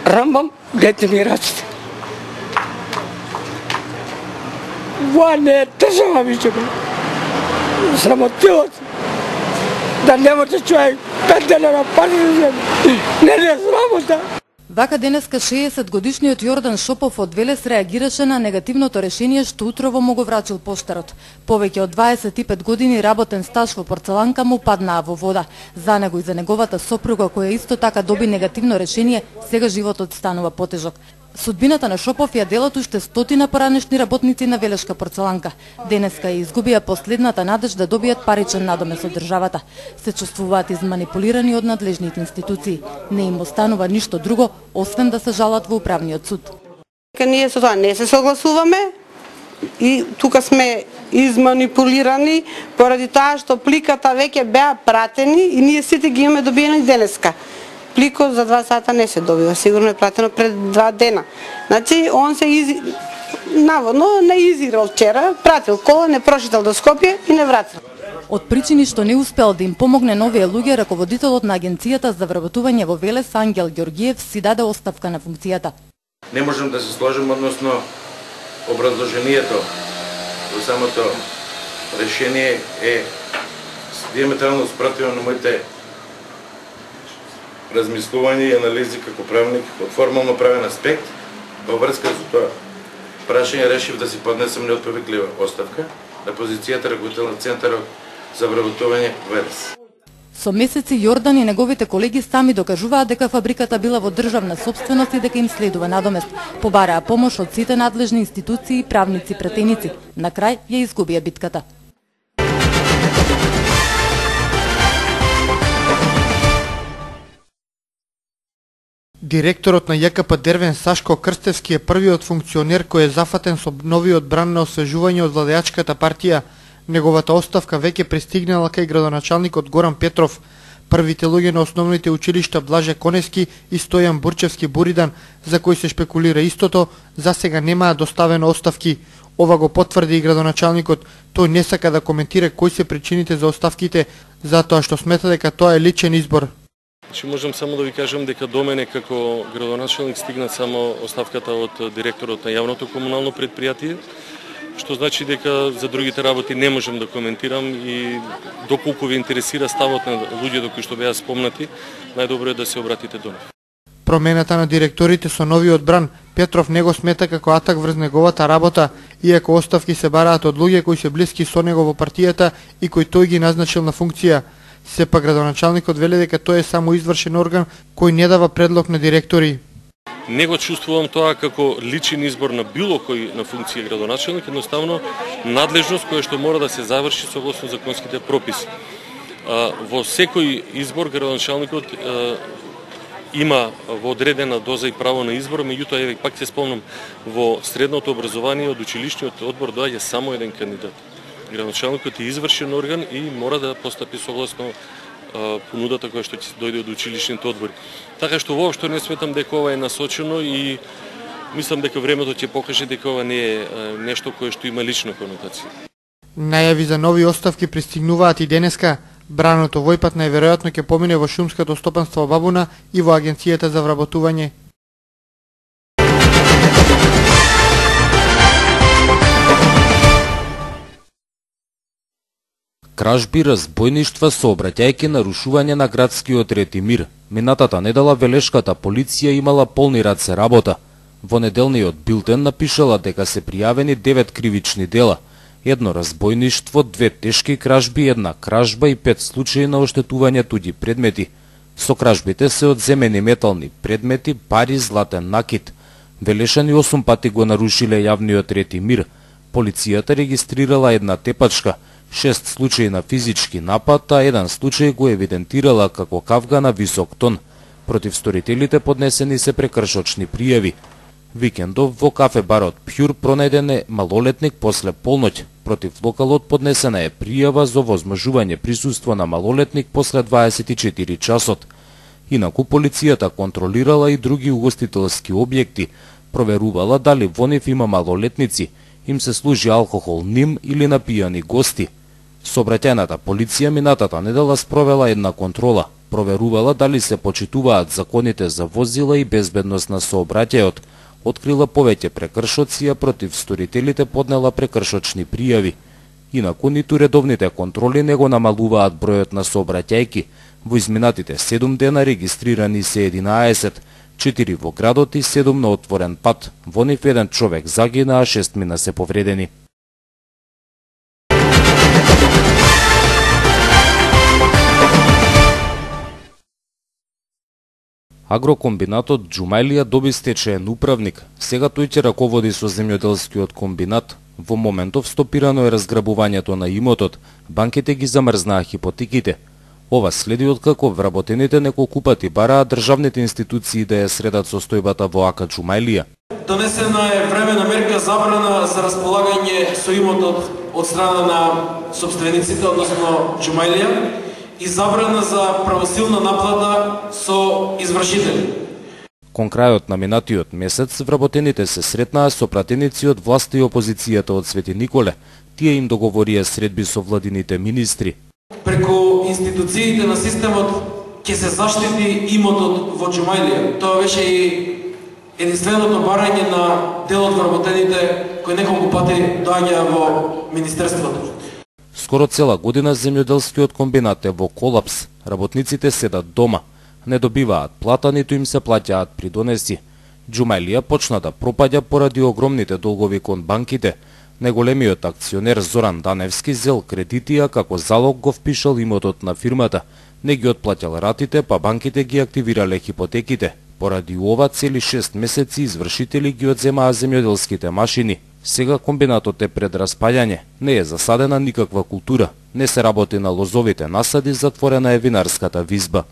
рамбам, дете ми раците. Ова не е држава више, бе. Срамотило се. Да не може човек 5 дена на пари да земе. Не е срамота. Вака денеска 60-годишниот Јордан Шопов од Велес реагираше на негативното решение што утрово му го врачил поштарот. Повеќе од 25 години работен стаж во порцеланка му паднаа во вода. За него и за неговата сопруга, која исто така доби негативно решение, сега животот станува потежок. Судбината на Шопов ја делат уште стотина поранешни работници на Велешка порцеланка. Денеска ја изгубија последната надеж да добијат паричен надомес од државата. Се чувствуваат изманипулирани од надлежните институции. Не им останува ништо друго, освен да се жалат во управниот суд. Ние со тоа не се согласуваме и тука сме изманипулирани поради тоа што пликата веќе беа пратени и ние сите ги имаме добиени денеска. Пликот за 2 сата не се добива, сигурно е пратено пред 2 дена. Значи, он се наводно не изиграл вчера, пратил кола, не прошитал до Скопје и не вратил. Од причини што не успел да им помогне новиот луѓе, раководителот на Агенцијата за вработување во Велес Ангел Ѓоргиев си даде оставка на функцијата. Не можам да се сложим односно образложението во самото решение е диаметрално спротивно на моите размислување и анализи како правник од формално правен аспект. Во врска со тоа прашање решив да си поднесам неотповиклива оставка на позицијата ръководител на Центарот за вработување Велес. Со месеци Јордан и неговите колеги сами докажуваат дека фабриката била во државна сопственост и дека им следува надомест. Побараа помош од сите надлежни институции, правници, претеници. На крај ја изгубија битката. Директорот на ЈКП Дервен Сашко Крстевски е првиот функционер кој е зафатен со новиот бран на освежување од владеачката партија. Неговата оставка веќе пристигнала кај градоначалникот Горан Петров. Првите луѓе на основните училишта Блаже Конески и Стојан Бурчевски Буридан, за кои се шпекулира истото, за сега немаа доставено оставки. Ова го потврди и градоначалникот. Тој не сака да коментира кои се причините за оставките, затоа што смета дека тоа е личен избор. Можам само да ви кажам дека до мене како градоначалник стигна само оставката од директорот на јавното комунално предпријатие, што значи дека за другите работи не можам да коментирам и доколку ви интересира ставот на луѓето кои што беа спомнати, најдобро е да се обратите до нив. Промената на директорите со новиот бран Петров не го смета како атак врз неговата работа, иако оставки се бараат од луѓе кои се блиски со него во партијата и кои тој ги назначил на функција. Сепак градоначалникот вели дека тој е само извршен орган кој не дава предлог на директори. Не го чувствувам тоа како личен избор на било кој на функција градоначалник, едноставно надлежност која што мора да се заврши согласно законските прописи. Во секој избор градоначалникот има во одредена доза и право на избор, меѓутоа еве пак се спомнам, во средното образование од училишниот одбор доаѓа само еден кандидат. Градоначалникот е извршен орган и мора да постапи согласно понудата која што ќе дојде од училишните одбори. Така што воопшто не сметам дека ова е насочено и мислам дека времето ќе покаже дека ова не е нешто кое што има лична конотација. Најави за нови оставки пристигнуваат и денеска. Браното војпат најверојатно ќе помине во шумското стопанство Бабуна и во Агенцијата за вработување. Кражби, разбојништва, сообраќајки, нарушување на градскиот ред и мир. Минатата недела Велешката полиција имала полни раце работа. Во неделниот билтен напишала дека се пријавени 9 кривични дела. 1 разбојништво, 2 тешки кражби, 1 кражба и 5 случаи на оштетување туѓи предмети. Со кражбите се одземени метални предмети, пари, златен накит. Велешани 8 пати го нарушиле јавниот ред и мир. Полицијата регистрирала 1 тепачка, 6 случаи на физички напад, а 1 случај го евидентирала како кавга на висок тон. Против сторителите поднесени се прекршочни пријави. Викендов во кафе барот Пјур пронајден е малолетник после полноќ. Против локалот поднесена е пријава за возможување присуство на малолетник после 24 часот. Инаку полицијата контролирала и други угостителски објекти, проверувала дали во нив има малолетници, им се служи алкохол ним или на пијани гости. Сообраќајната полиција минатата недела спровела една контрола. проверувала дали се почитуваат законите за возила и безбедност на сообраќајот, открила повеќе прекршоци, а против сторителите поднела прекршочни пријави. Инаку ниту редовните контроли не го намалуваат бројот на сообраќајки. Во изминатите 7 дена регистрирани се 11, 4 во градот и 7 на отворен пат. Во нив 1 човек загина, а 6 мина се повредени. Агрокомбинатот Џумаилија доби стечаен управник. Сега тој ќе раководи со земјоделскиот комбинат. Во моментов стопирано е разграбувањето на имотот. Банките ги замрзнаа хипотеките. Ова следи откако вработените неколку пати бараа државните институции да ја средат состојбата во АК Џумаилија. Донесена е времена мерка забрана за располагање со имотот од страна на сопствениците, односно Џумаилија, и забрана за правосилна наплата со извршители. Кон крајот на минатиот месец, вработените се сретнаа со пратеници од власта и опозицијата од Свети Николе. Тие им договорија средби со владините министри. Преку институциите на системот ќе се заштити имотот во Џумаилија. Тоа беше и единственото барање на дел од вработените кои неколку пати доаѓаа во министерството. Скоро цела година земјоделскиот комбинат е во колапс. Работниците седат дома, не добиваат плата, ниту им се плаќаат придонеси. Џумаилија почна да пропаѓа поради огромните долгови кон банките. Неголемиот акционер Зоран Даневски зел кредити, а како залог го впишал имотот на фирмата. Не ги отплаќал ратите, па банките ги активирале хипотеките. Поради ова цели 6 месеци извршители ги одземаа земјоделските машини. Сега комбинатот е пред распаѓање. Не е засадена никаква култура. Не се работи на лозовите насади, затворена е винарската визба.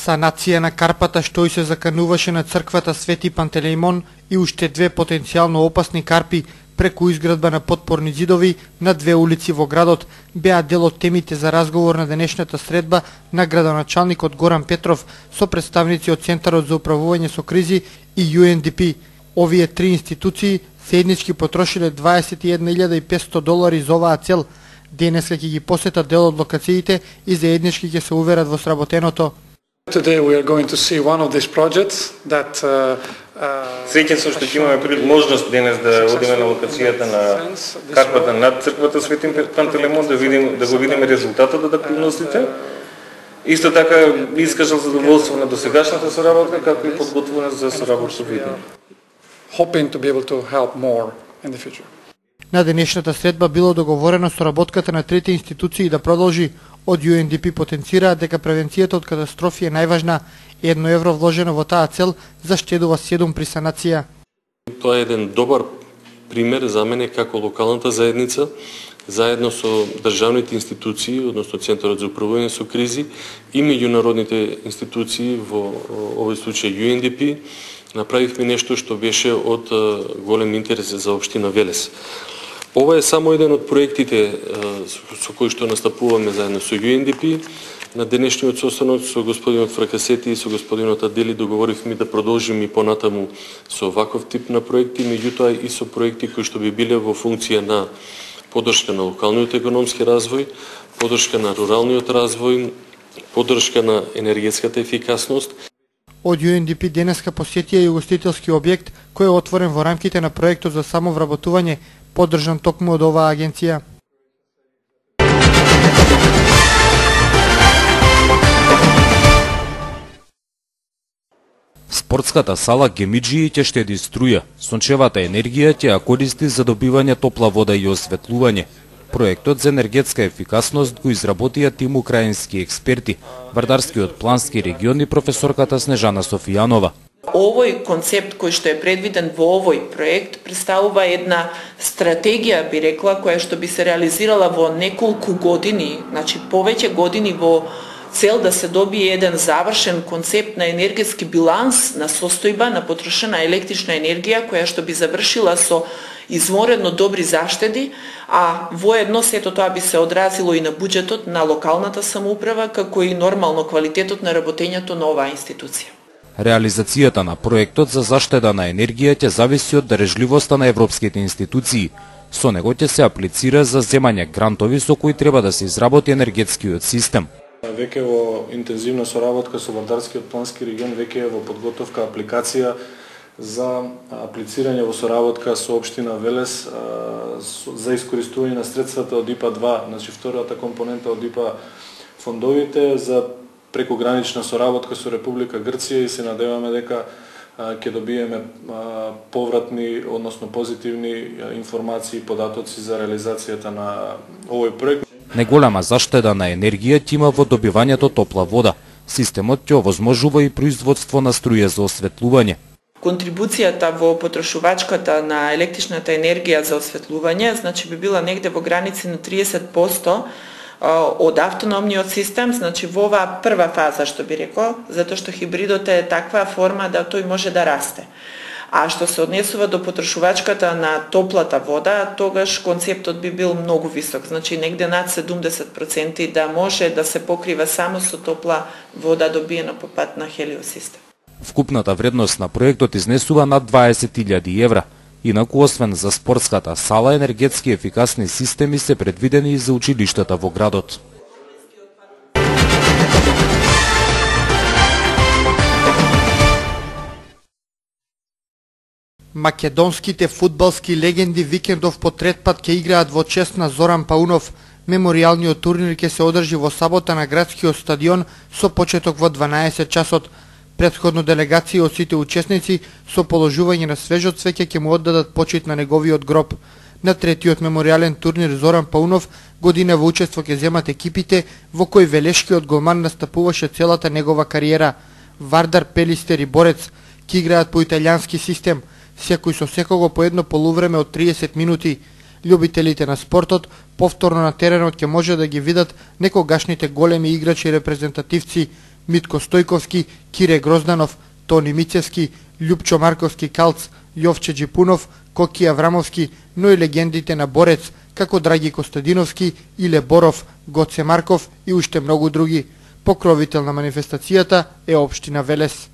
Санација на карпата што и се закануваше на црквата Свети Пантелеимон и уште 2 потенцијално опасни карпи преку изградба на подпорни зидови на 2 улици во градот беа дел од темите за разговор на денешната средба на градоначалникот Горан Петров со представници од Центарот за управување со кризи и UNDP. Овие 3 институции заеднички потрошиле $21,500 за оваа цел. Денеска ќе ги посетат дел од локациите и заеднички ќе се уверат во сработеното. Today we are going to see one of these projects that Среќен сум што ќе имаме можност денес да одиме на локацијата на карпата над црквата Свети Пантелеимон да го видиме резултатот од активностите. Исто така искажал задоволство на досегашната соработка, како и подготвување за соработка со видео. Hoping to be able to help more in the future. На денешната средба било договорено соработката на трите институции да продолжи. Од UNDP потенцираа дека превенцијата од катастрофи е најважна. €1 вложено во таа цел заштедува 7 при санација. Тоа е еден добар пример за мене како локалната заедница, заедно со државните институции, односно Центарот за управување со кризи и меѓународните институции, во овој случај UNDP, направивме нешто што беше од голем интерес за општина Велес. Ова е само еден од проектите со кои што настапуваме заедно со UNDP. На денешниот состанок со господинот Фракасети и со господинот Адели договоривме да продолжиме и понатаму со ваков тип на проекти, меѓутоа и со проекти кои што би биле во функција на поддршка на локалниот економски развој, поддршка на руралниот развој, поддршка на енергетската ефикасност. Од UNDP денеска посетија и угостителски објект кој е отворен во рамките на проектот за самовработување, поддржан токму од оваа агенција. Спортската сала Гемиџии ќе штеди струја. Сончевата енергија ќе ја користи за добивање топла вода и осветлување. Проектот за енергетска ефикасност го изработија тим украински експерти, Вардарскиот плански регион и професорката Снежана Софијанова. Овој концепт кој што е предвиден во овој проект представува една стратегија, би рекла, која што би се реализирала во неколку години, значи повеќе години во цел да се добие еден завршен концепт на енергетски биланс на состојба на потрошена електрична енергија која што би завршила со изворедно добри заштеди, а воедно сето тоа би се одразило и на буџетот на локалната самоуправа, како и нормално квалитетот на работењето на оваа институција. Реализацијата на проектот за заштеда на енергија ќе зависи од дарежливоста на европските институции. Со него ќе се аплицира за земање грантови со кои треба да се изработи енергетскиот систем. Веќе во интензивна соработка со Вардарскиот плански регион веќе е во подготовка апликација за аплицирање во соработка со општина Велес за искористување на средствата од ИПА 2, значи втората компонента од ИПА фондовите за прекогранична соработка со Република Грција и се надеваме дека ќе добиеме повратни, односно позитивни информации и податоци за реализацијата на овој проект. Неголема заштеда на енергија ќе има во добивањето топла вода. Системот ќе овозможува и производство на струја за осветлување. Контрибуцијата во потрошувачката на електричната енергија за осветлување, значи би била негде во граници на 30% од автономниот систем, значи во оваа прва фаза, што би рекол, затоа што хибридот е таква форма да тој може да расте. А што се однесува до потрошувачката на топлата вода, тогаш концептот би бил многу висок, значи негде над 70% да може да се покрива само со топла вода добиена по пат на хелиосистем. Вкупната вредност на проектот изнесува над 20.000 евра. Инаку, освен за спортската сала, енергетски ефикасни системи се предвидени и за училиштата во градот. Македонските фудбалски легенди викендов по трет пат ќе играат во чест на Зоран Паунов. Меморијалниот турнир ќе се одржи во сабота на градскиот стадион со почеток во 12 часот. Претходно делегација од сите учесници со положување на свежо цвеќе ќе му оддадат почит на неговиот гроб. На третиот меморијален турнир Зоран Паунов година во учество ќе земат екипите во кои велешкиот голман настапуваше целата негова кариера. Вардар, Пелистер и Борец ќе играат по италијански систем, секој со секого по едно полувреме од 30 минути. Љубителите на спортот повторно на теренот ќе може да ги видат некогашните големи играчи и репрезентативци Митко Стојковски, Кире Грозданов, Тони Мицевски, Љупчо Марковски Калц, Јовче Джипунов, Коки Аврамовски, но и легендите на Борец, како Драги Костадиновски, Иле Боров, Гоце Марков и уште многу други. Покровител на манифестацијата е општина Велес.